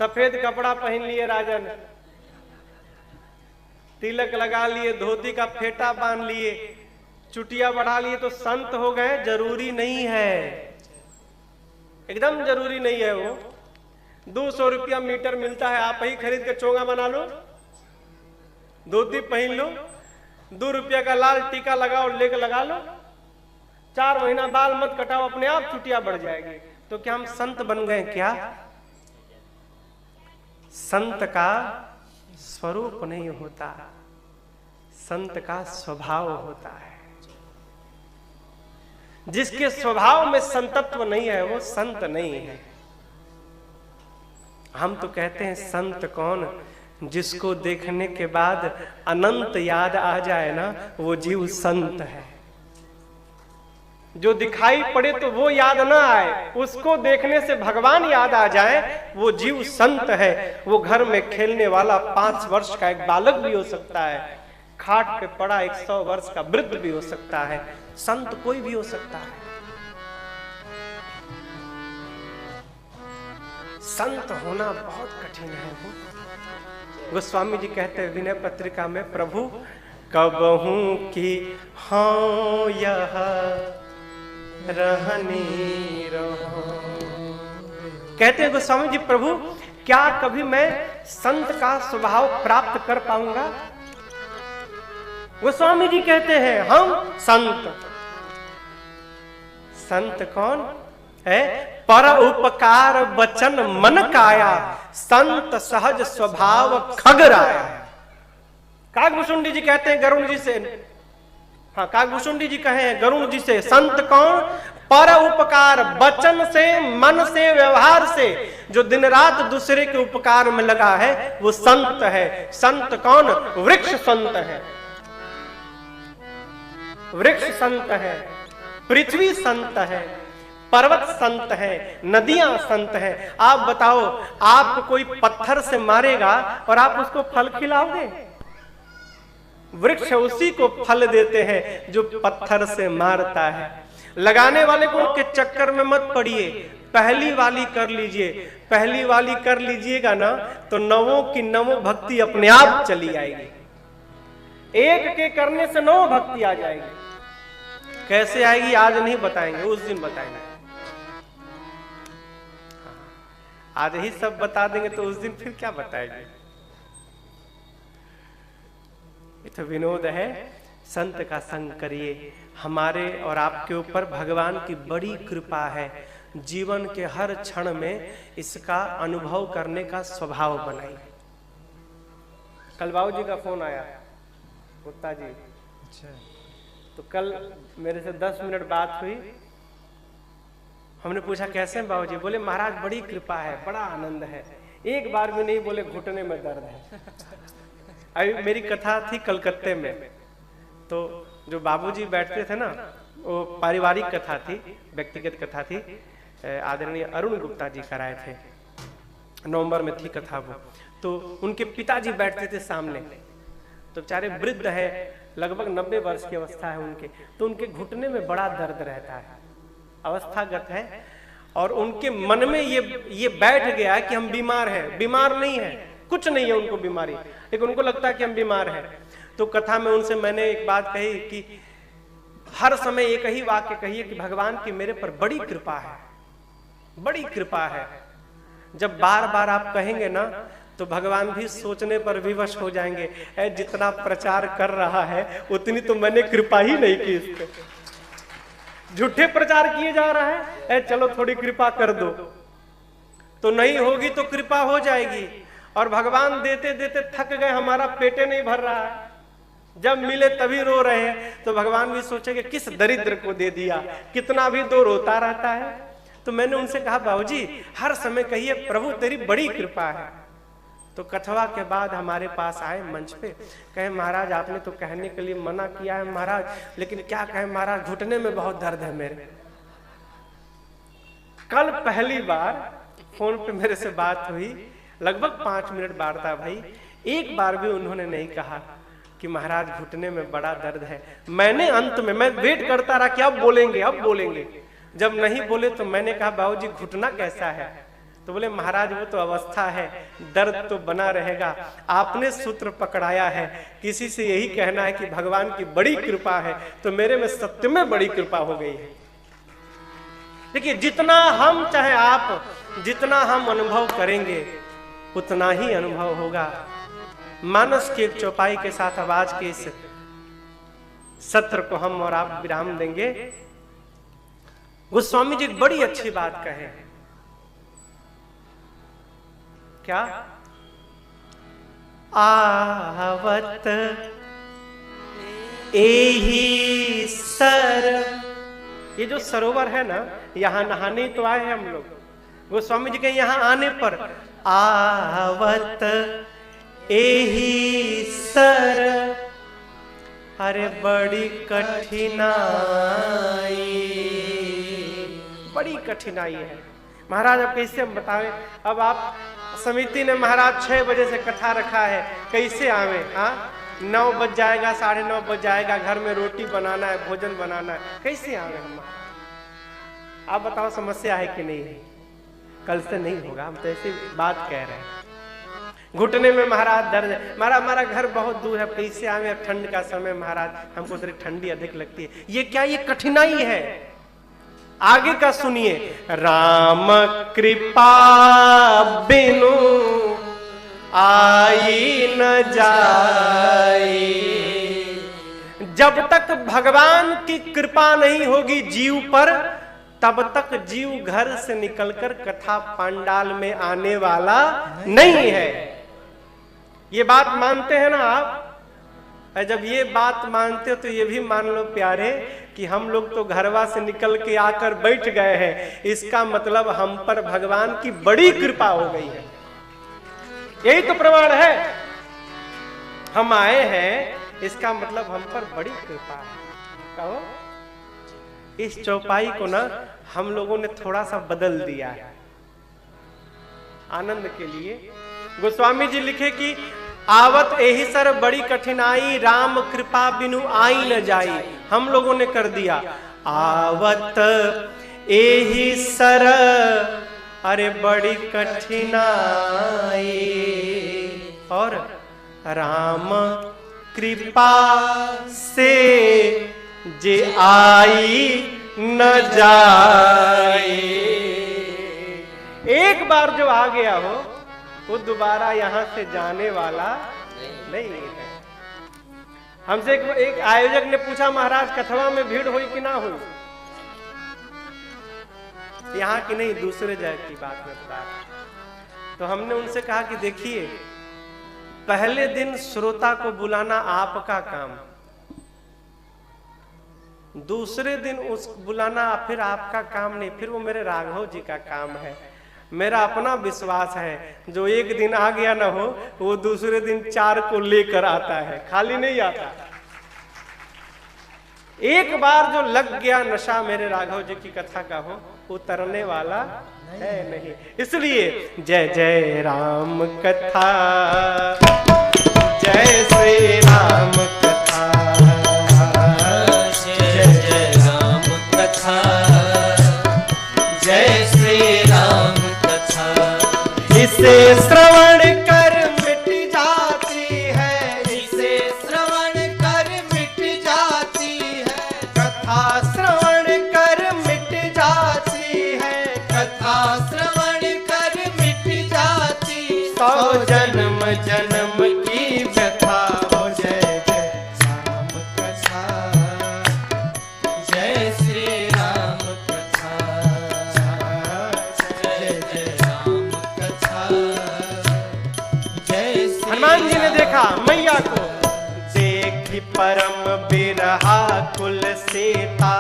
सफेद कपड़ा पहन लिए राजन, तिलक लगा लिए, धोती का फेटा बांध लिए, चुटिया बढ़ा लिए तो संत हो गए? जरूरी नहीं है, एकदम जरूरी नहीं है। वो 200 रुपया मीटर मिलता है, आप ही खरीद के चोंगा बना लो, धोती पहन लो, 2 रुपया का लाल टीका लगाओ, लेके लगा लो, 4 महीना बाल मत कटाओ, अपने आप चुटिया बढ़ जाएगी। तो क्या हम संत बन गए क्या? संत का स्वरूप नहीं होता, संत का स्वभाव होता है। जिसके स्वभाव में संतत्व नहीं है वो संत नहीं है। हम तो कहते हैं संत कौन? जिसको देखने के बाद अनंत याद आ जाए ना, वो जीव संत है। जो दिखाई पड़े तो वो याद ना आए, उसको देखने से भगवान याद आ जाए, वो जीव संत है। वो घर में खेलने वाला 5 वर्ष का एक बालक भी हो सकता है, खाट पे पड़ा 100 वर्ष का वृद्ध भी हो सकता है, संत कोई भी हो सकता है। संत होना बहुत कठिन है। गोस्वामी जी कहते हैं विनय पत्रिका में, प्रभु कबहू की हाँ यह रहनी रहो। कहते हैं गोस्वामी जी, प्रभु क्या कभी मैं संत का स्वभाव प्राप्त कर पाऊंगा? गोस्वामी जी कहते हैं हम संत। संत कौन है? पर उपकार वचन मन काया, संत सहज स्वभाव खगराया। कागभूषुंडी जी कहते हैं गरुण जी से, हाँ कागभूषुंडी जी कहे हैं गरुण जी से, संत कौन? पर उपकार वचन से मन से व्यवहार से जो दिन रात दूसरे के उपकार में लगा है वो संत है। संत कौन? वृक्ष संत है, वृक्ष संत है, पृथ्वी संत है, पर्वत संत है, नदियां संत है। आप बताओ, आपको कोई पत्थर से मारेगा और आप उसको फल खिलाओगे? वृक्ष उसी को फल देते हैं जो पत्थर से मारता है। लगाने वाले को के चक्कर में मत पड़िए, पहली वाली कर लीजिए। पहली वाली कर लीजिएगा ना तो नवों की नवों भक्ति अपने आप चली आएगी। एक के करने से 9 भक्ति आ जाएगी। कैसे आएगी आज नहीं बताएंगे, उस दिन बताएंगे। आज ही सब बता देंगे तो उस दिन फिर क्या बताएंगे। ये तो विनोद है। संत का संग करिए। हमारे और आपके ऊपर भगवान की बड़ी कृपा है। जीवन के हर क्षण में इसका अनुभव करने का स्वभाव बनाइए। कल बाबू जी का फोन आया, गुप्ता जी। अच्छा। तो कल मेरे से 10 मिनट बात हुई। हमने पूछा कैसे हैं बाबू जी? बोले महाराज बड़ी कृपा है, बड़ा आनंद है। एक बार भी नहीं बोले घुटने में दर्द है। अभी मेरी कथा थी कलकत्ते में, तो जो बाबूजी बैठते थे ना, वो पारिवारिक कथा थी, व्यक्तिगत कथा थी। आदरणीय अरुण गुप्ता जी कराए थे, नवंबर में थी कथा वो। तो उनके पिताजी बैठते थे सामने, तो बेचारे वृद्ध है, लगभग 90 वर्ष की अवस्था है उनके। तो उनके घुटने में बड़ा दर्द रहता है, अवस्थागत है। और उनके मन में ये बैठ गया कि हम बीमार हैं। बीमार नहीं है, कुछ नहीं है उनको बीमारी, लेकिन उनको लगता है कि हम बीमार हैं। तो कथा में उनसे मैंने एक बात कही कि हर समय एक ही वाक्य कहिए कि भगवान की मेरे पर बड़ी कृपा है, बड़ी कृपा है। जब बार बार आप कहेंगे ना तो भगवान भी सोचने पर विवश हो जाएंगे, जितना प्रचार कर रहा है उतनी तो मैंने कृपा ही नहीं की इस पे। झूठे प्रचार किए जा रहा है, चलो थोड़ी कृपा कर दो। तो नहीं होगी तो कृपा हो जाएगी। और भगवान देते देते थक गए, हमारा पेटे नहीं भर रहा है, जब मिले तभी रो रहे हैं। तो भगवान भी सोचेंगे किस दरिद्र को दे दिया, कितना भी तो रोता रहता है। तो मैंने उनसे कहा बाबूजी हर समय कहिए प्रभु तेरी बड़ी कृपा है। तो कथवा के बाद हमारे पास आए मंच पे, कहे महाराज आपने तो कहने के लिए मना किया है महाराज, लेकिन क्या कहे महाराज घुटने में बहुत दर्द है मेरे। कल पहली बार फोन पे मेरे से बात हुई, लगभग 5 मिनट वार्ता भाई। एक बार भी उन्होंने नहीं कहा कि महाराज घुटने में बड़ा दर्द है। मैंने अंत में मैं वेट करता रहा कि अब बोलेंगे, अब बोलेंगे। जब नहीं बोले तो मैंने कहा बाबूजी घुटना कैसा है? तो बोले महाराज वो तो अवस्था है, दर्द तो बना रहेगा। आपने सूत्र पकड़ाया है, किसी से यही कहना है कि भगवान की बड़ी कृपा है, तो मेरे में सत्य में बड़ी कृपा हो गई है। देखिए जितना हम चाहे आप जितना हम अनुभव करेंगे उतना ही अनुभव होगा। मानस की एक चौपाई के साथ अब आज के इस सत्र को हम और आप विराम देंगे। गोस्वामी जी बड़ी अच्छी बात कहे, क्या? आवत एही सर, ये जो सरोवर है ना, यहां नहाने तो आए हैं हम लोग। गोस्वामी जी के यहां आने पर आवत एही सर, अरे बड़ी कठिनाई, बड़ी कठिनाई है। महाराज अब कैसे हम बताएं? अब आप समिति ने महाराज 6 बजे से कथा रखा है, कैसे आवे? हाँ 9 बज जाएगा, 9:30 बज जाएगा, घर में रोटी बनाना है, भोजन बनाना है, कैसे आवे हम? आप बताओ समस्या है कि नहीं है? कल से नहीं होगा, हम तो ऐसी बात कह रहे हैं। घुटने में महाराज दर्द है, हमारा घर बहुत दूर है, कैसे आवे? ठंड का समय महाराज, हमको थोड़ी ठंडी अधिक लगती है। ये क्या, ये कठिनाई है। आगे का सुनिए, राम कृपा बिनु आई न जाए। जब तक भगवान की कृपा नहीं होगी जीव पर, तब तक जीव घर से निकलकर कथा पंडाल में आने वाला नहीं है। ये बात मानते हैं ना आप? जब ये बात मानते हो तो ये भी मान लो प्यारे कि हम लोग तो घरवा से निकल के आकर बैठ गए हैं, इसका मतलब हम पर भगवान की बड़ी कृपा हो गई है। यही तो प्रमाण है, हम आए हैं, इसका मतलब हम पर बड़ी कृपा है। कहो इस चौपाई को ना हम लोगों ने थोड़ा सा बदल दिया है आनंद के लिए। गोस्वामी जी लिखे कि आवत एही सर बड़ी कठिनाई, राम कृपा बिनु आई न जाई। हम लोगों ने कर दिया आवत एही सर, अरे बड़ी कठिनाई, और राम कृपा से जे आई न जाए। एक बार जो आ गया हो वो दोबारा यहां से जाने वाला नहीं है। हमसे एक आयोजक ने पूछा, महाराज कथवा में भीड़ हुई कि ना हुई? यहाँ की नहीं, दूसरे जगह की बात में बता। तो हमने उनसे कहा कि देखिए, पहले दिन श्रोता को बुलाना आपका काम, दूसरे दिन उस बुलाना फिर आपका काम नहीं, फिर वो मेरे राघव जी का काम है। मेरा अपना विश्वास है, जो एक दिन आ गया ना हो वो दूसरे दिन 4 को लेकर आता है, खाली नहीं आता। एक बार जो लग गया नशा मेरे राघव जी की कथा का हो, उतरने वाला है नहीं। इसलिए जय जय राम कथा, जय श्री राम कथा, जय जय राम कथा, जय श्री राम कथा। इसे श्रवण कर मिट जाती है, इसे श्रवण कर मिट जाती है, कथा श्रवण कर मिट जाती है, कथा श्रवण कर मिट जाती। 100 जन्म जन्म की व्यथा हो। जय जय राम कथा, जय श्री राम कथा, जय जय राम कथा, जय श्री। हनुमान जी ने देखा मैया को, देखी परम बिरहा कुल सीता,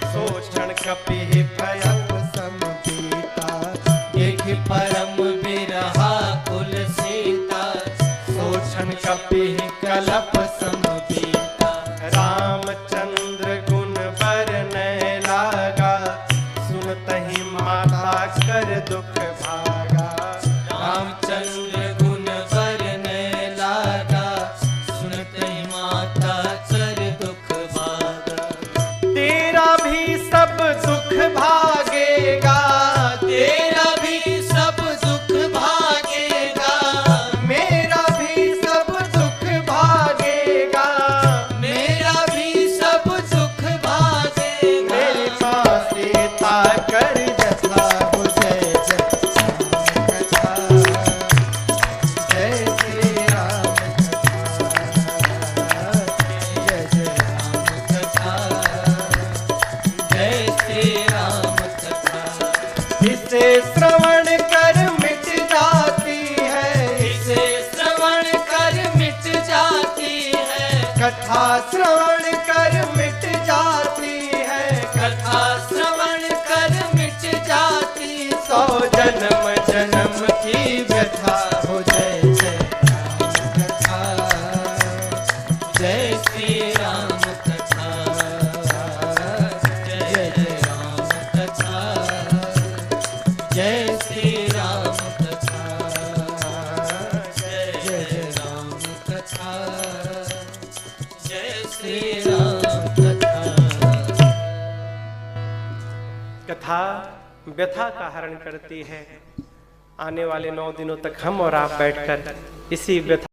सोचण कपि भयक समपीता। देखी परम बिरहा कुल सीता, सोचण कपि कलप समपीता। रामचंद्र गुण बरनय लागा, सुनतहि माता कर दुख भागा। रामचंद्र गुण बरनय लागा, सुनतहि माता कर दुख भागा। तेरा भी सब दुख भागेगा, तेरा भी सब कथा श्रवण कर मिट जाती है, कथा श्रवण कर मिट जाती, 100 जन्म जन्म की व्यथा हो। जय जय राम कथा, जय श्री राम कथा, जय जय राम कथा, जय श्री राम कथा, जय जय राम कथा, जय श्री राम कथा। कथा व्यथा का हरण करती है। आने वाले 9 दिनों तक हम और आप बैठकर इसी व्यथा